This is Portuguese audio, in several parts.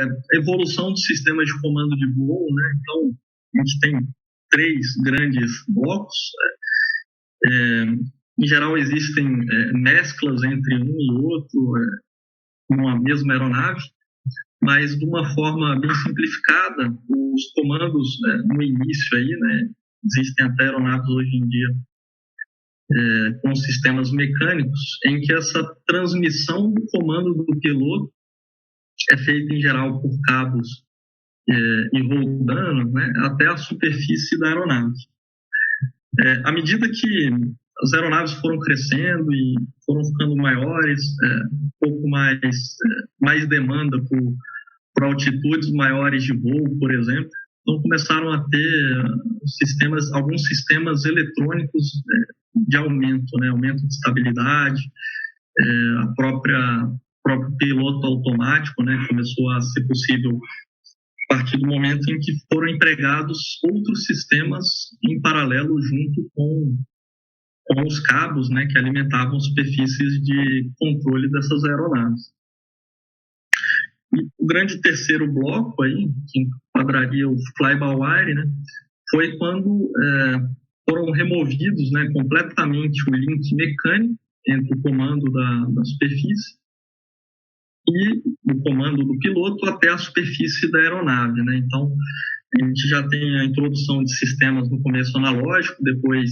a evolução dos sistemas de comando de voo, né? Então, a gente tem 3 grandes blocos. Em geral, existem mesclas entre um e outro numa mesma aeronave, mas de uma forma bem simplificada, os comandos no início aí, né? Existem até aeronaves hoje em dia com sistemas mecânicos, em que essa transmissão do comando do piloto é feita em geral por cabos e rodando, né, até a superfície da aeronave. À medida que as aeronaves foram crescendo e foram ficando maiores, um pouco mais demanda por altitudes maiores de voo, por exemplo, então começaram a ter alguns sistemas eletrônicos de aumento, né, aumento de estabilidade, o próprio piloto automático, né, começou a ser possível a partir do momento em que foram empregados outros sistemas em paralelo junto com os cabos, né, que alimentavam superfícies de controle dessas aeronaves. E o grande terceiro bloco aí, que enquadraria o fly-by-wire, né, foi quando foram removidos, né, completamente o link mecânico entre o comando da superfície e o comando do piloto até a superfície da aeronave, né? Então, a gente já tem a introdução de sistemas no começo analógico, depois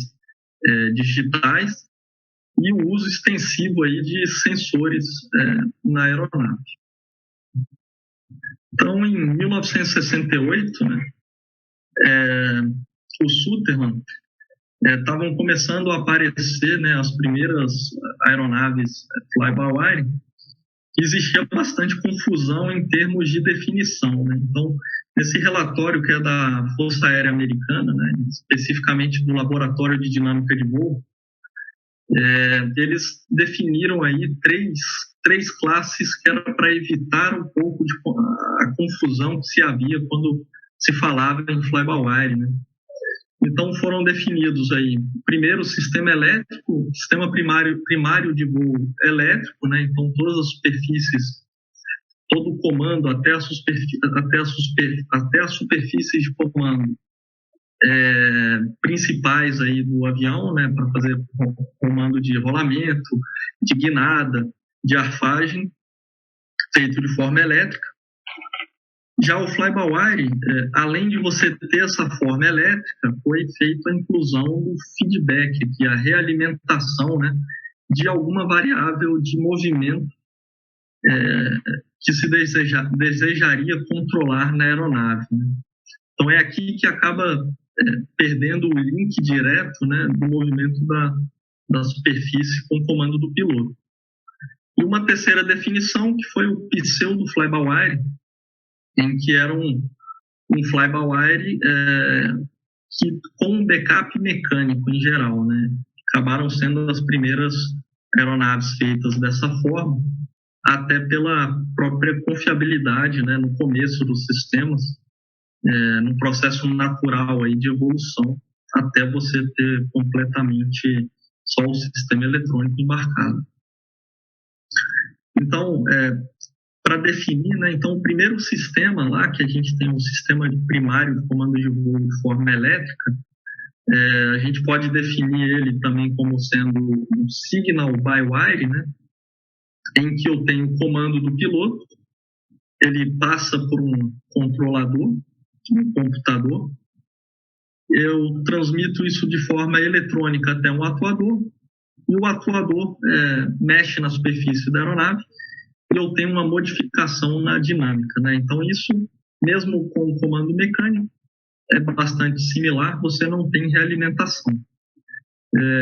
digitais, e o uso extensivo aí de sensores na aeronave. Então, em 1968, né, o Sutherland estavam começando a aparecer, né, as primeiras aeronaves fly-by-wire. Existia bastante confusão em termos de definição, né? Então, nesse relatório que é da Força Aérea Americana, né, especificamente do Laboratório de Dinâmica de Voo, eles definiram aí três classes que era para evitar um pouco a confusão que se havia quando se falava em fly-by-wire, né? Então foram definidos aí, primeiro, o sistema elétrico, sistema primário de voo elétrico, né? Então todas as superfícies, todo o comando até a superfície de comando principais aí do avião, né? Para fazer comando de rolamento, de guinada, de arfagem, feito de forma elétrica. Já o fly-by-wire, além de você ter essa forma elétrica, foi feita a inclusão do feedback, que é a realimentação, né, de alguma variável de movimento que se desejaria controlar na aeronave, né? Então é aqui que acaba perdendo o link direto, né, do movimento da superfície com o comando do piloto. E uma terceira definição, que foi o pseudo fly-by-wire, em que era um fly-by-wire com um backup mecânico em geral, né? Acabaram sendo as primeiras aeronaves feitas dessa forma, até pela própria confiabilidade, né, no começo dos sistemas, no processo natural aí de evolução, até você ter completamente só o sistema eletrônico embarcado. Então, para definir, né, então o primeiro sistema lá, que a gente tem um sistema primário de comando de voo de forma elétrica, a gente pode definir ele também como sendo um signal by wire, né, em que eu tenho o comando do piloto, ele passa por um controlador, um computador, eu transmito isso de forma eletrônica até um atuador, e o atuador mexe na superfície da aeronave, e eu tenho uma modificação na dinâmica, né? Então, isso, mesmo com o comando mecânico, é bastante similar, você não tem realimentação.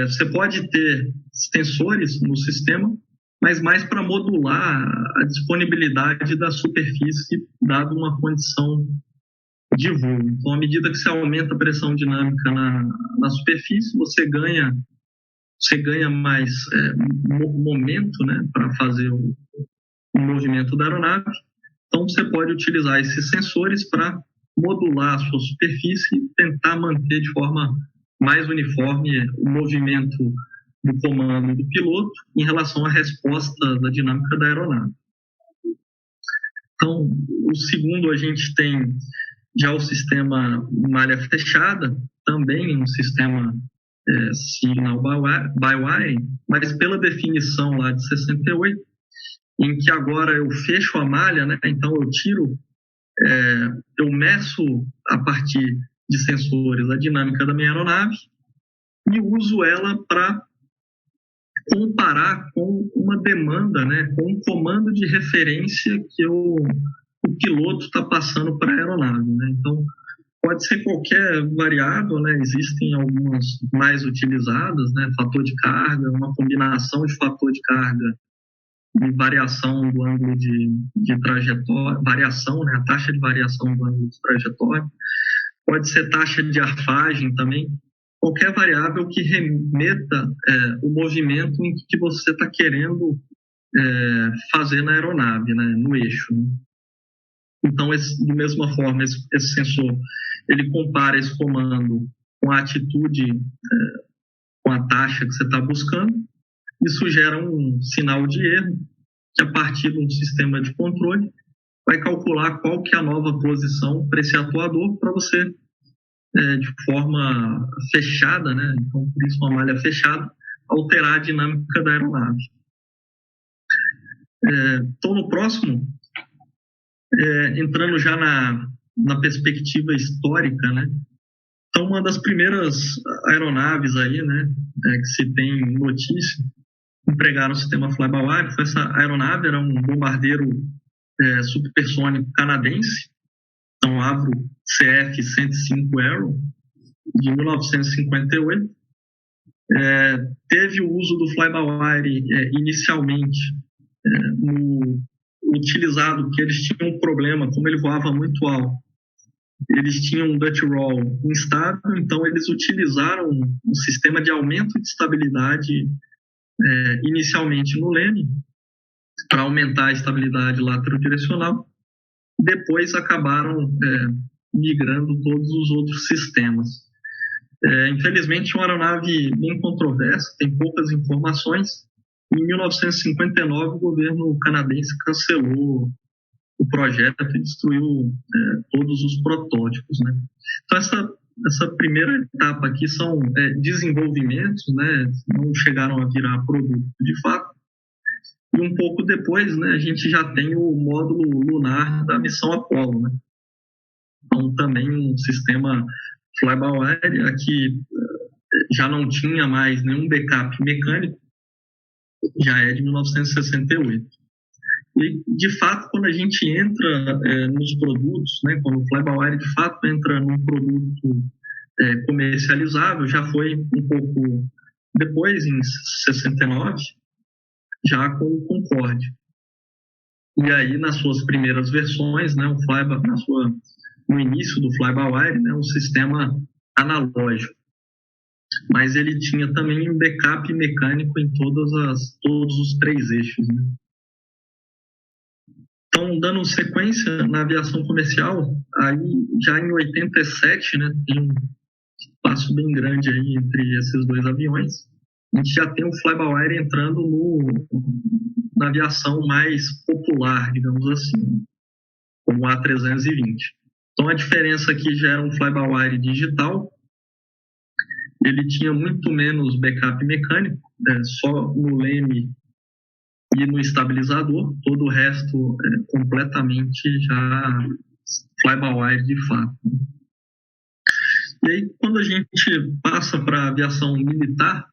Você pode ter sensores no sistema, mas mais para modular a disponibilidade da superfície, dado uma condição de voo. Então, à medida que você aumenta a pressão dinâmica na superfície, você ganha mais momento, né, para fazer o movimento da aeronave. Então, você pode utilizar esses sensores para modular a sua superfície e tentar manter de forma mais uniforme o movimento do comando do piloto em relação à resposta da dinâmica da aeronave. Então, o segundo, a gente tem já o sistema malha fechada, também um sistema signal by wire, mas pela definição lá de 68, em que agora eu fecho a malha, né? Então eu tiro, eu meço a partir de sensores a dinâmica da minha aeronave e uso ela para comparar com uma demanda, né? Com um comando de referência que o piloto está passando para a aeronave, né? Então pode ser qualquer variável, né? Existem algumas mais utilizadas, né? Fator de carga, uma combinação de fator de carga e variação do ângulo de trajetória, variação, né? A taxa de variação do ângulo de trajetória. Pode ser taxa de arfagem também. Qualquer variável que remeta o movimento em que você está querendo fazer na aeronave, né? No eixo, né? Então, da mesma forma, esse sensor, ele compara esse comando com a atitude, com a taxa que você está buscando. Isso gera um sinal de erro, que a partir de um sistema de controle, vai calcular qual que é a nova posição para esse atuador, para você, de forma fechada, né? Então, por isso, uma malha fechada, alterar a dinâmica da aeronave. Então, no próximo, entrando já na perspectiva histórica, né? Então, uma das primeiras aeronaves aí, né, que se tem notícia, empregaram o sistema fly-by-wire, foi essa aeronave, era um bombardeiro supersônico canadense, então Avro CF-105 Arrow, de 1958. Teve o uso do fly-by-wire inicialmente utilizado, porque eles tinham um problema, como ele voava muito alto, eles tinham um Dutch roll instável, então eles utilizaram um sistema de aumento de estabilidade inicialmente no leme, para aumentar a estabilidade laterodirecional. Depois acabaram migrando todos os outros sistemas. Infelizmente, é uma aeronave bem controversa, tem poucas informações. Em 1959, o governo canadense cancelou o projeto e destruiu todos os protótipos, né? Então, essa primeira etapa aqui são desenvolvimentos, né? Não chegaram a virar produto de fato. E um pouco depois, né, a gente já tem o módulo lunar da missão Apollo, né? Então, também um sistema fly-by-wire, aqui já não tinha mais nenhum backup mecânico, já é de 1968. E, de fato, quando a gente entra nos produtos, né, quando o fly-by-wire, de fato, entra num produto comercializável, já foi um pouco depois, em 69, já com o Concorde. E aí, nas suas primeiras versões, né, no início do fly-by-wire, né, um sistema analógico. Mas ele tinha também um backup mecânico em todos os três eixos, né? Então, dando sequência na aviação comercial, aí já em 87, né, tem um espaço bem grande aí entre esses dois aviões. A gente já tem o fly-by-wire entrando na aviação mais popular, digamos assim, como o A320. Então, a diferença aqui já era um fly-by-wire digital. Ele tinha muito menos backup mecânico, só no leme e no estabilizador. Todo o resto completamente já fly-by-wire de fato. E aí, quando a gente passa para a aviação militar,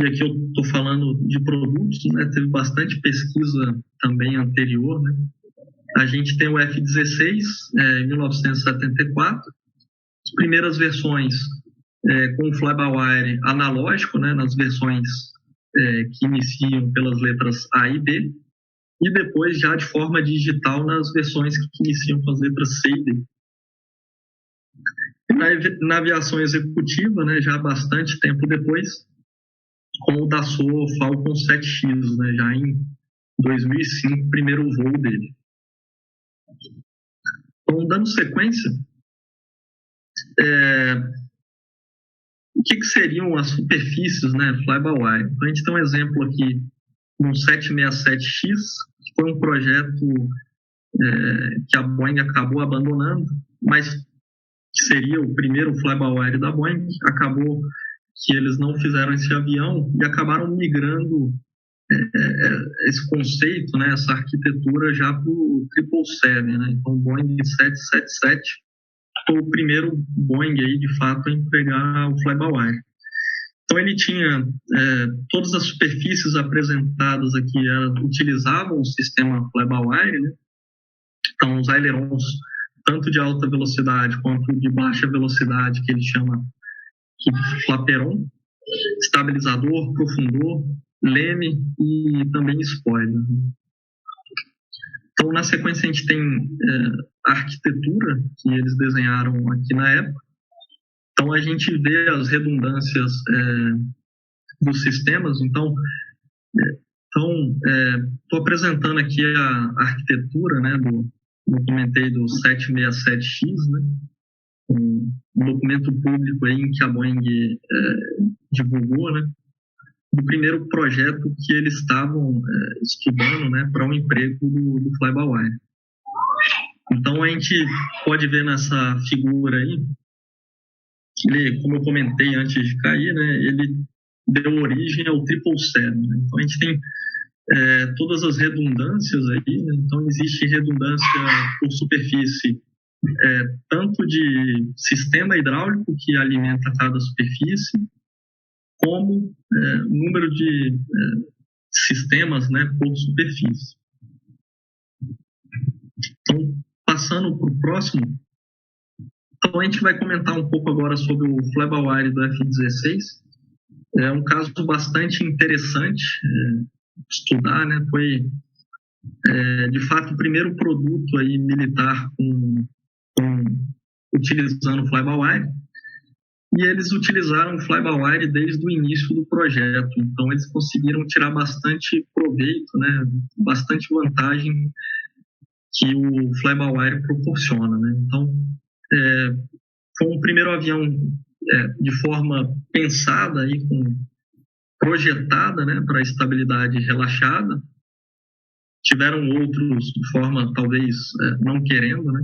e aqui eu estou falando de produtos, né? Teve bastante pesquisa também anterior, né? A gente tem o F-16, em 1974, as primeiras versões com o fly-by-wire analógico, né? Nas versões que iniciam pelas letras A e B, e depois já de forma digital nas versões que iniciam com as letras C e D. Na aviação executiva, né? Já há bastante tempo depois, com o Dassault Falcon 7X, né, já em 2005, primeiro voo dele. Então, dando sequência, o que seriam as superfícies, né, fly-by-wire? Então, a gente tem um exemplo aqui no 767X, que foi um projeto que a Boeing acabou abandonando, mas que seria o primeiro fly-by-wire da Boeing, acabou que eles não fizeram esse avião e acabaram migrando esse conceito, né, essa arquitetura já para o 777, né? Então, o Boeing 777 foi o primeiro Boeing aí, de fato, a empregar o fly-by-wire. Então, ele tinha todas as superfícies apresentadas aqui utilizavam o sistema fly-by-wire, né? Então, os ailerons, tanto de alta velocidade quanto de baixa velocidade, que ele chama de flaperon, estabilizador, profundor, leme e também spoiler. Então, na sequência, a gente tem a arquitetura que eles desenharam aqui na época. Então, a gente vê as redundâncias dos sistemas. Então, estou apresentando aqui a arquitetura, né, eu comentei do 767X, né, um documento público aí em que a Boeing divulgou, né, do primeiro projeto que eles estavam estudando, né, para um emprego do fly-by-wire. Então, a gente pode ver nessa figura aí, ele, como eu comentei antes de cair, né, ele deu origem ao 777. Né? Então, a gente tem todas as redundâncias aí, né? Então, existe redundância por superfície, tanto de sistema hidráulico que alimenta cada superfície, como número de sistemas, né, por superfície. Então, passando para o próximo, então a gente vai comentar um pouco agora sobre o fly-by-wire do F-16. É um caso bastante interessante estudar, né? Foi, de fato, o primeiro produto aí militar utilizando o fly-by-wire. E eles utilizaram o fly-by-wire desde o início do projeto. Então, eles conseguiram tirar bastante proveito, né? Bastante vantagem que o fly-by-wire proporciona, né? Então, foi um primeiro avião de forma pensada, aí, projetada, né, para estabilidade relaxada. Tiveram outros de forma, talvez, não querendo, né?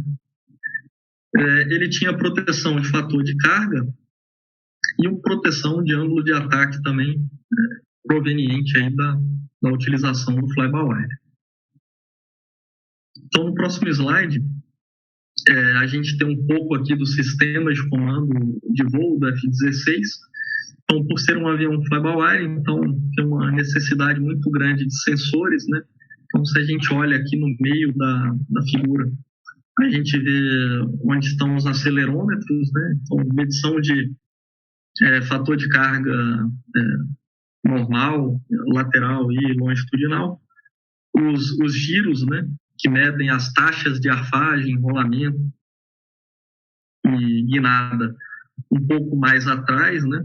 Ele tinha proteção de fator de carga e uma proteção de ângulo de ataque também proveniente aí da utilização do fly-by-wire. Então, no próximo slide, a gente tem um pouco aqui do sistema de comando de voo do F-16. Então, por ser um avião fly-by-wire, então tem uma necessidade muito grande de sensores, né? Então, se a gente olha aqui no meio da figura, a gente vê onde estão os acelerômetros, né? Então, medição de fator de carga normal, lateral e longitudinal. Os giros, né, que medem as taxas de arfagem, rolamento e guinada um pouco mais atrás, né?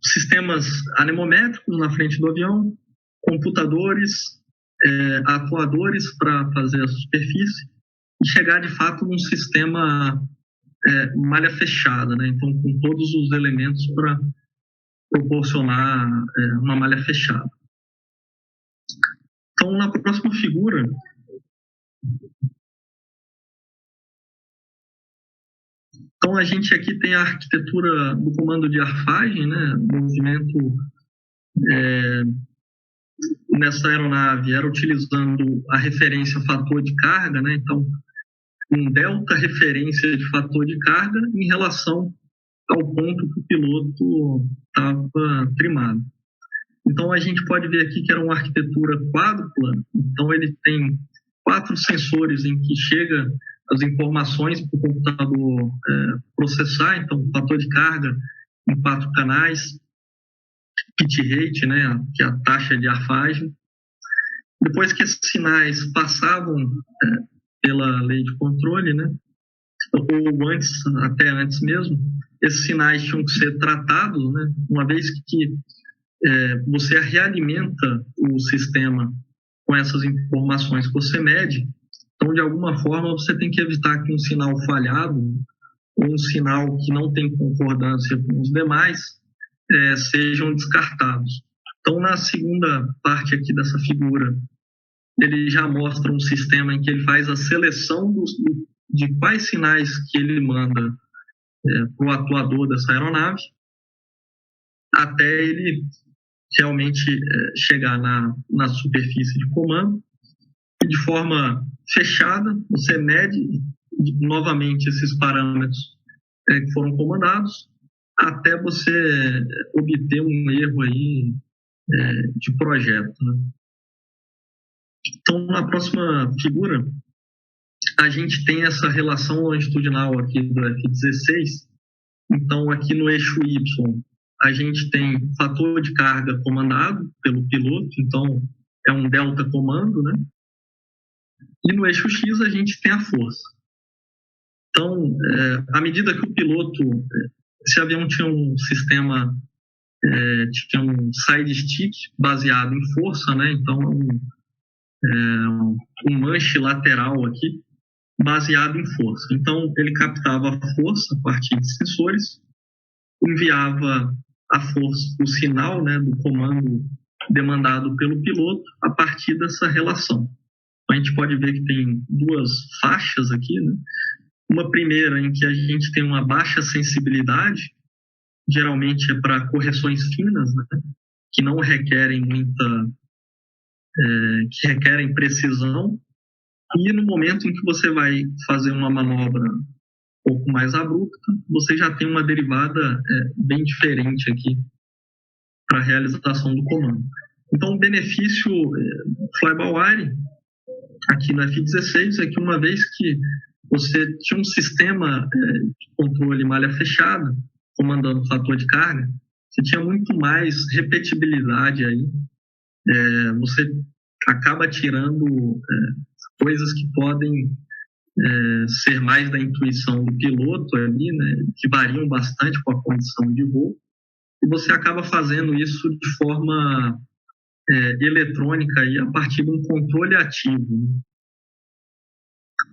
Sistemas anemométricos na frente do avião, computadores, atuadores para fazer a superfície e chegar de fato num sistema malha fechada, né? Então, com todos os elementos para proporcionar uma malha fechada. Então, na próxima figura, então a gente aqui tem a arquitetura do comando de arfagem, né? O movimento nessa aeronave era utilizando a referência fator de carga, né? Então, um delta referência de fator de carga em relação ao ponto que o piloto estava trimado. Então, a gente pode ver aqui que era uma arquitetura quádrupla. Então, ele tem 4 sensores em que chega as informações para o computador processar. Então, fator de carga em 4 canais, pitch rate, né, que é a taxa de arfagem. Depois que esses sinais passavam pela lei de controle, né, ou até antes mesmo, esses sinais tinham que ser tratados, né, uma vez que você realimenta o sistema com essas informações que você mede. Então, de alguma forma, você tem que evitar que um sinal falhado ou um sinal que não tem concordância com os demais sejam descartados. Então, na segunda parte aqui dessa figura, ele já mostra um sistema em que ele faz a seleção de quais sinais que ele manda para o atuador dessa aeronave, até ele realmente chegar na superfície de comando. E de forma fechada, você mede novamente esses parâmetros que foram comandados, até você obter um erro aí de projeto, né? Então, na próxima figura, a gente tem essa relação longitudinal aqui do F-16. Então, aqui no eixo Y, a gente tem fator de carga comandado pelo piloto, então é um delta comando, né? E no eixo X, a gente tem a força. Então, à medida que o piloto, esse avião tinha um sistema, tinha um side stick baseado em força, né? Então, um manche lateral aqui, baseado em força. Então, ele captava a força a partir de sensores, enviava a força, o sinal, né, do comando demandado pelo piloto a partir dessa relação. A gente pode ver que tem duas faixas aqui, né? Uma primeira em que a gente tem uma baixa sensibilidade, geralmente é para correções finas, né? Que não requerem que requerem precisão. E no momento em que você vai fazer uma manobra um pouco mais abrupta, você já tem uma derivada bem diferente aqui para a realização do comando. Então, o benefício fly-by-wire aqui no F-16 é que uma vez que você tinha um sistema de controle malha fechada, comandando o fator de carga, você tinha muito mais repetibilidade aí. Você acaba tirando coisas que podem ser mais da intuição do piloto ali, né, que variam bastante com a condição de voo, e você acaba fazendo isso de forma eletrônica aí, a partir de um controle ativo.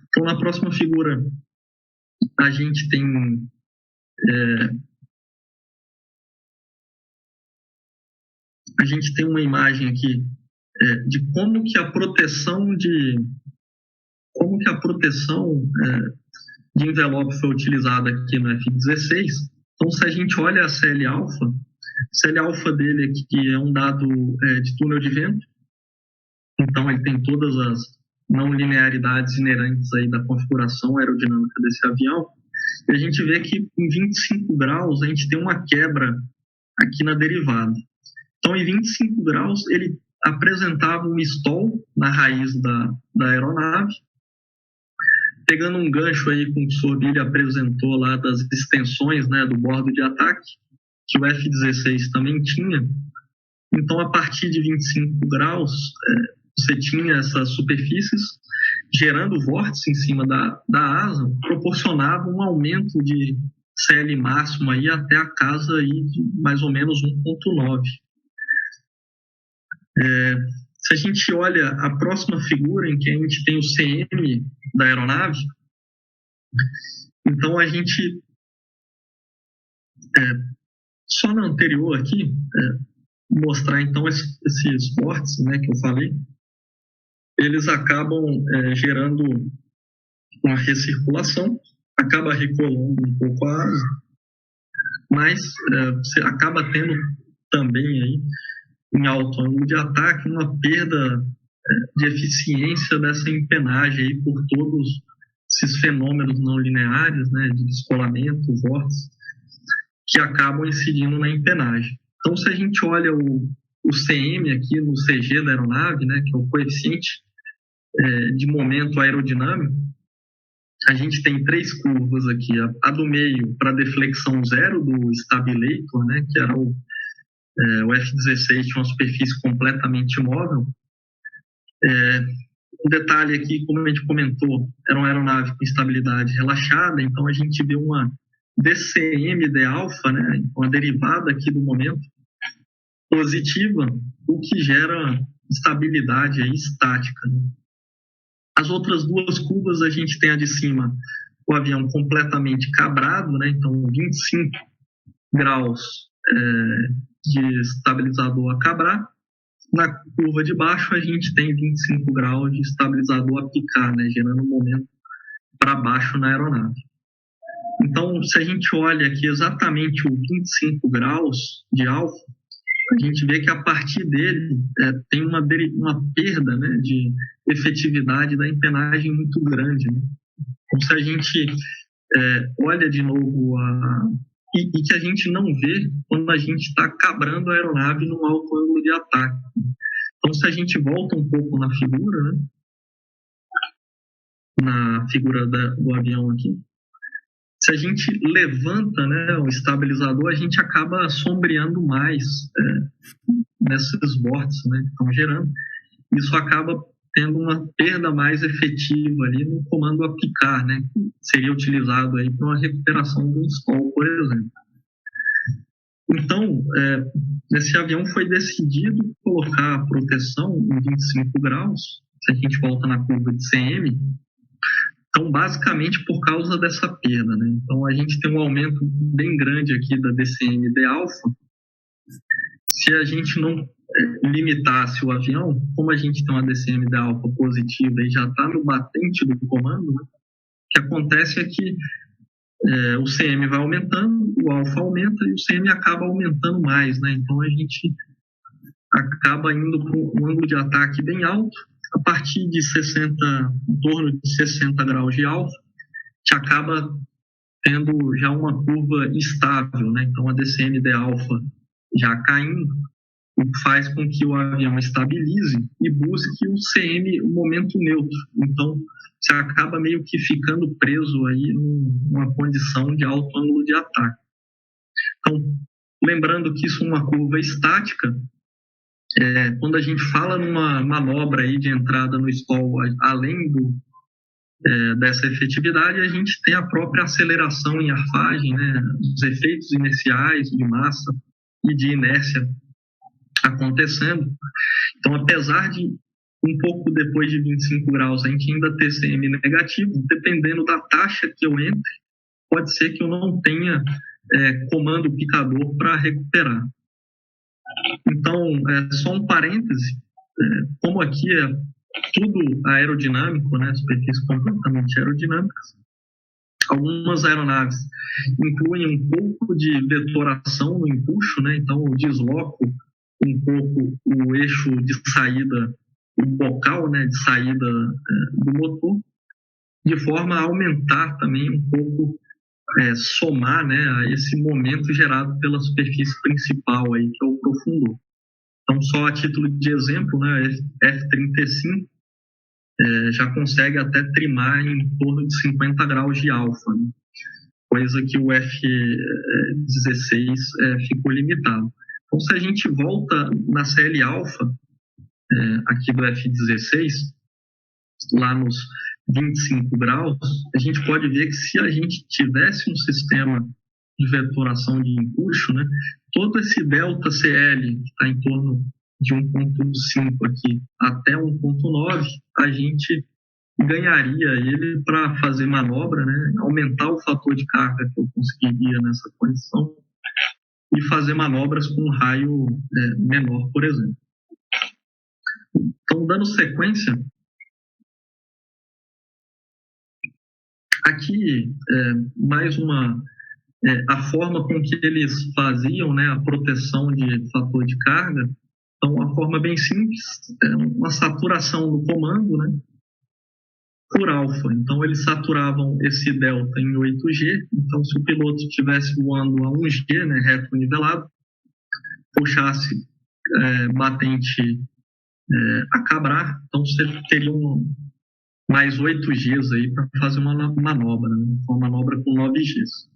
Então, na próxima figura, a gente tem uma imagem aqui de como que a proteção de envelope foi utilizada aqui no F-16. Então, se a gente olha a CL-alpha dele aqui é um dado de túnel de vento. Então, ele tem todas as não linearidades inerentes aí da configuração aerodinâmica desse avião. E a gente vê que em 25 graus a gente tem uma quebra aqui na derivada. Então, em 25 graus, ele apresentava um stall na raiz da aeronave, pegando um gancho aí com o que o Sorbilli apresentou lá das extensões, né, do bordo de ataque, que o F-16 também tinha. Então, a partir de 25 graus, você tinha essas superfícies gerando vórtice em cima da asa, proporcionava um aumento de CL máximo aí até a casa aí de mais ou menos 1.9. Se a gente olha a próxima figura, em que a gente tem o CM da aeronave, então a gente, só na anterior aqui, mostrar então esses vórtices, né, que eu falei, eles acabam gerando uma recirculação, acaba recolando um pouco a asa, mas você acaba tendo também aí, em alto ângulo de ataque, uma perda de eficiência dessa empenagem aí por todos esses fenômenos não lineares, né, de descolamento, vórtice, que acabam incidindo na empenagem. Então, se a gente olha o CM aqui no CG da aeronave, né, que é o coeficiente de momento aerodinâmico, a gente tem três curvas aqui. A do meio para deflexão zero do Stabilator, né, que era o F-16 tinha uma superfície completamente imóvel. Um detalhe aqui, como a gente comentou, era uma aeronave com estabilidade relaxada, então a gente vê uma DCM de alfa, né, uma derivada aqui do momento positiva, o que gera estabilidade aí estática, né? As outras duas curvas, a gente tem a de cima, o avião completamente cabrado, né, então 25 graus de estabilizador a cabrar, Na curva de baixo, a gente tem 25 graus de estabilizador a picar, né, gerando um momento para baixo na aeronave. Então, se a gente olha aqui exatamente o 25 graus de alfa, a gente vê que a partir dele tem uma perda, né, de efetividade da empenagem muito grande. Né? Então, se a gente olha de novo e que a gente não vê quando a gente está cabrando a aeronave num alto ângulo de ataque. Então, se a gente volta um pouco na figura, né, na figura do avião aqui, se a gente levanta, né, o estabilizador, a gente acaba sombreando mais nesses vórtices, né, que estão gerando. Isso acaba tendo uma perda mais efetiva ali no comando a picar, né, que seria utilizado aí para uma recuperação do stall, por exemplo. Então, nesse avião foi decidido colocar a proteção em 25 graus, se a gente volta na curva de CM, então, basicamente, por causa dessa perda, né? Então, a gente tem um aumento bem grande aqui da DCM de alfa. Se a gente não limitasse o avião, como a gente tem uma DCM de alfa positiva e já está no batente do comando, né? O que acontece é que o CM vai aumentando, o alfa aumenta e o CM acaba aumentando mais, né? Então, a gente acaba indo para um ângulo de ataque bem alto. A partir de 60, em torno de 60 graus de alfa, que acaba tendo já uma curva estável, né? Então a DCM de alfa já caindo, o que faz com que o avião estabilize e busque o CM, o momento neutro. Então você acaba meio que ficando preso aí numa condição de alto ângulo de ataque. Então, lembrando que isso é uma curva estática, quando a gente fala numa manobra aí de entrada no stall, além dessa efetividade, a gente tem a própria aceleração em arfagem, né, os efeitos inerciais de massa e de inércia acontecendo. Então, apesar de um pouco depois de 25 graus a gente ainda ter CM negativo, dependendo da taxa que eu entre, pode ser que eu não tenha comando picador para recuperar. Então, só um parêntese, como aqui é tudo aerodinâmico, né, superfícies completamente aerodinâmicas, algumas aeronaves incluem um pouco de vetoração no empuxo, né, então eu desloco um pouco o eixo de saída, o bocal, né, de saída do motor, de forma a aumentar também um pouco, somar, né, a esse momento gerado pela superfície principal, aí, que é o profundor. Então, só a título de exemplo, né, F-35 já consegue até trimar em torno de 50 graus de alfa, né, coisa que o F-16 ficou limitado. Então, se a gente volta na CL alfa, aqui do F-16, lá nos 25 graus, a gente pode ver que se a gente tivesse um sistema de vetoração de empuxo, né, todo esse delta CL, que está em torno de 1.5 aqui até 1.9, a gente ganharia ele para fazer manobra, né, aumentar o fator de carga que eu conseguiria nessa condição e fazer manobras com um raio menor, por exemplo. Então, dando sequência, aqui mais uma a forma com que eles faziam, né, a proteção de fator de carga. Então, uma forma bem simples, uma saturação do comando, né, por alfa. Então, eles saturavam esse delta em 8G. Então, se o piloto estivesse voando a 1G, né, reto nivelado, puxasse batente a cabrar, então você teria mais 8Gs aí para fazer uma manobra, né, uma manobra com 9Gs.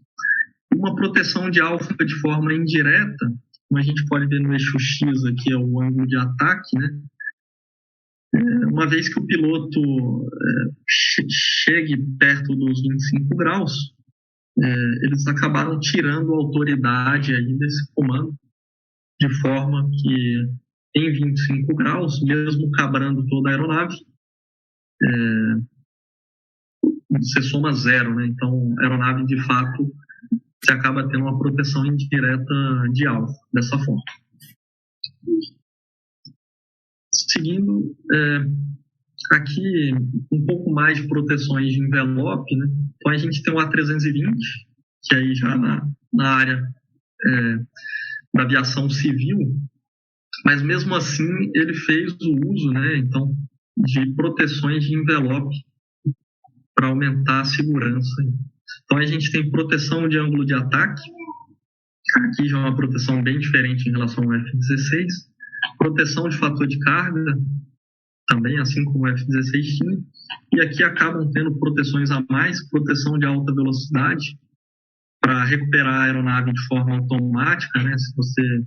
Uma proteção de alfa de forma indireta, como a gente pode ver no eixo X aqui, é o ângulo de ataque, né? Uma vez que o piloto chegue perto dos 25 graus, eles acabaram tirando a autoridade aí desse comando, de forma que em 25 graus, mesmo cabrando toda a aeronave, você soma zero, né? Então, a aeronave, de fato, você acaba tendo uma proteção indireta de alfa, dessa forma. seguindo aqui um pouco mais de proteções de envelope, né? Então a gente tem o A320, que aí já na área da aviação civil, mas mesmo assim ele fez o uso, né, então, de proteções de envelope para aumentar a segurança. Então a gente tem proteção de ângulo de ataque, aqui já é uma proteção bem diferente em relação ao F-16, proteção de fator de carga, também assim como o F-16 tinha, e aqui acabam tendo proteções a mais, proteção de alta velocidade, para recuperar a aeronave de forma automática, né, se você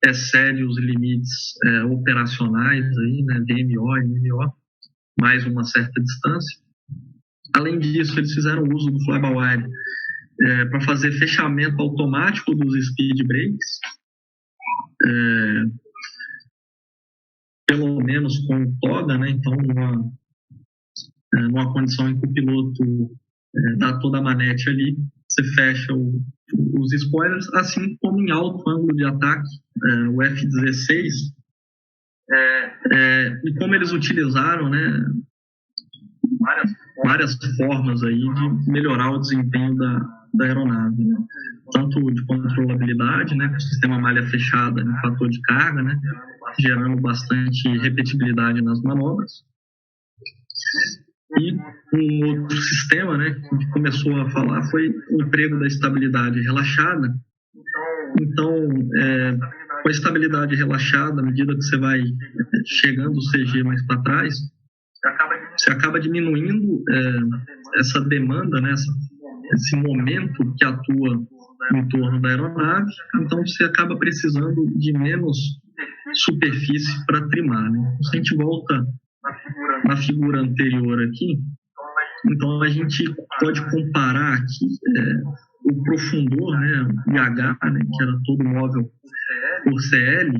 excede os limites operacionais, aí, né, DMO e MMO, mais uma certa distância. Além disso, eles fizeram uso do fly-by-wire para fazer fechamento automático dos speed brakes, pelo menos com toga, né? Então, numa condição em que o piloto dá toda a manete ali, você fecha os spoilers, assim como em alto ângulo de ataque, o F-16, e como eles utilizaram, né, várias formas aí de melhorar o desempenho da aeronave, né? Tanto de controlabilidade, né, com o sistema malha fechada em fator de carga, né, gerando bastante repetibilidade nas manobras. E um outro sistema, né, que a gente começou a falar foi o emprego da estabilidade relaxada. Então, com a estabilidade relaxada, à medida que você vai chegando o CG mais para trás, você acaba diminuindo essa demanda, né, esse momento que atua em torno da aeronave, então você acaba precisando de menos superfície para trimar, né? Se a gente volta na figura anterior aqui, então a gente pode comparar aqui o profundor, né, IH, né, que era todo móvel por CL,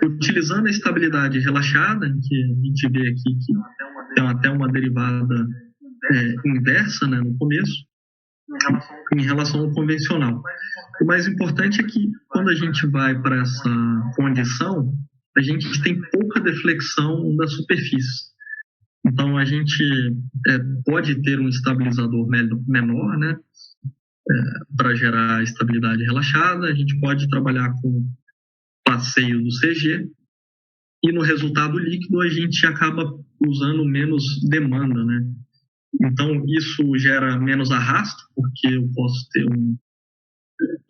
utilizando a estabilidade relaxada, que a gente vê aqui que tem até uma derivada inversa, né, no começo, em relação ao convencional. O mais importante é que quando a gente vai para essa condição, a gente tem pouca deflexão da superfície. Então a gente pode ter um estabilizador menor, né, para gerar estabilidade relaxada. A gente pode trabalhar com passeio do CG e no resultado líquido a gente acaba usando menos demanda, né? Então isso gera menos arrasto, porque eu posso ter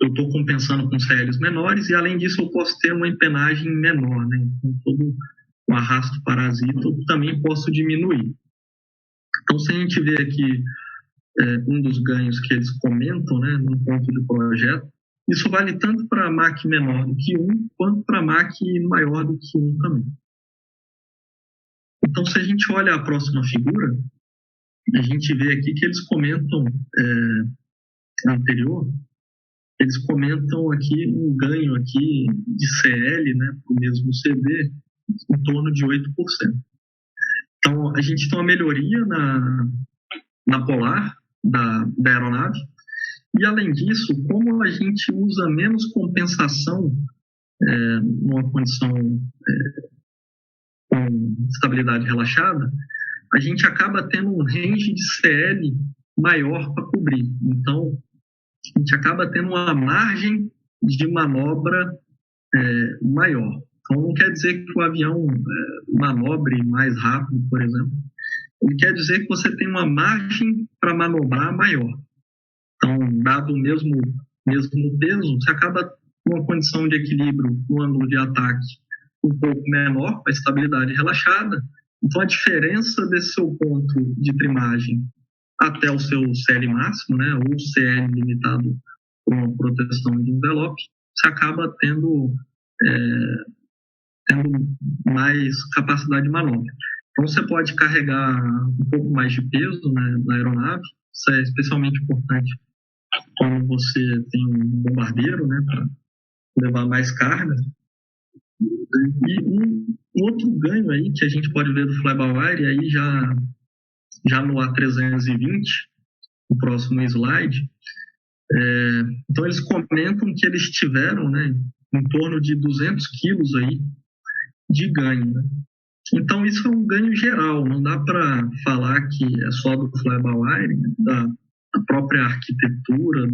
eu estou compensando com CLs menores, e além disso eu posso ter uma empenagem menor, né? Então todo o arrasto parasita eu também posso diminuir. Então se a gente vê aqui um dos ganhos que eles comentam, né, no ponto de projeto, isso vale tanto para Mach menor do que 1, quanto para Mach maior do que 1 também. Então se a gente olha a próxima figura, a gente vê aqui que eles comentam anterior, eles comentam aqui um ganho aqui de CL, né, para o mesmo CD, em torno de 8%. Então, a gente tem uma melhoria na polar da aeronave, e além disso, como a gente usa menos compensação numa condição com estabilidade relaxada, a gente acaba tendo um range de CL maior para cobrir. Então, a gente acaba tendo uma margem de manobra maior. Então, não quer dizer que o avião manobre mais rápido, por exemplo. Ele quer dizer que você tem uma margem para manobrar maior. Então, dado o mesmo peso, você acaba com uma condição de equilíbrio no ângulo de ataque um pouco menor, com a estabilidade relaxada. Então, a diferença desse seu ponto de trimagem até o seu CL máximo, né, ou CL limitado por uma proteção de envelope, você acaba tendo mais capacidade de manobra. Então, você pode carregar um pouco mais de peso, né, na aeronave. Isso é especialmente importante quando você tem um bombardeiro, né, para levar mais carga. E um outro ganho aí que a gente pode ver do fly-by-wire, aí já no A320, no próximo slide, então eles comentam que eles tiveram, né, em torno de 200 quilos aí de ganho, né? Então, isso é um ganho geral, não dá para falar que é só do fly-by-wire, né? Da própria arquitetura,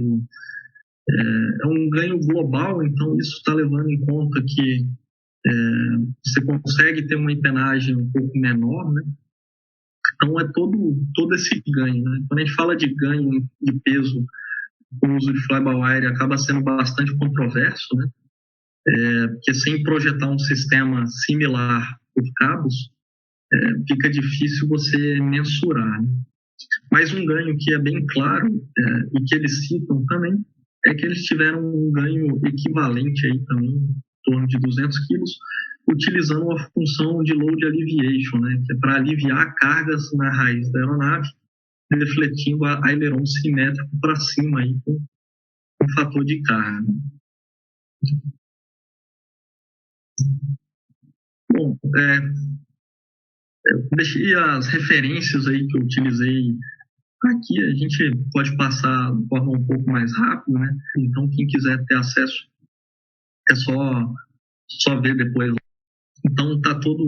é um ganho global, então isso está levando em conta que você consegue ter uma empenagem um pouco menor, né? Então, é todo esse ganho, né? Quando a gente fala de ganho de peso, o uso de fly-by-wire acaba sendo bastante controverso, né? Porque sem projetar um sistema similar por cabos, fica difícil você mensurar, né? Mas um ganho que é bem claro e que eles citam também é que eles tiveram um ganho equivalente aí também, em torno de 200 quilos, utilizando uma função de load alleviation, né, que é para aliviar cargas na raiz da aeronave, defletindo a aileron simétrico para cima aí com o fator de carga. Bom, eu deixei as referências aí que eu utilizei aqui. A gente pode passar de forma um pouco mais rápida, né? Então, quem quiser ter acesso, é só ver depois. Então, tá tudo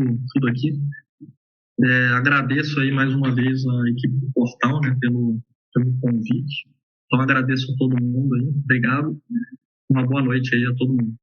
aqui. Agradeço aí mais uma vez a equipe do portal, né, pelo convite. Então, agradeço a todo mundo aí. Obrigado. Uma boa noite aí a todo mundo.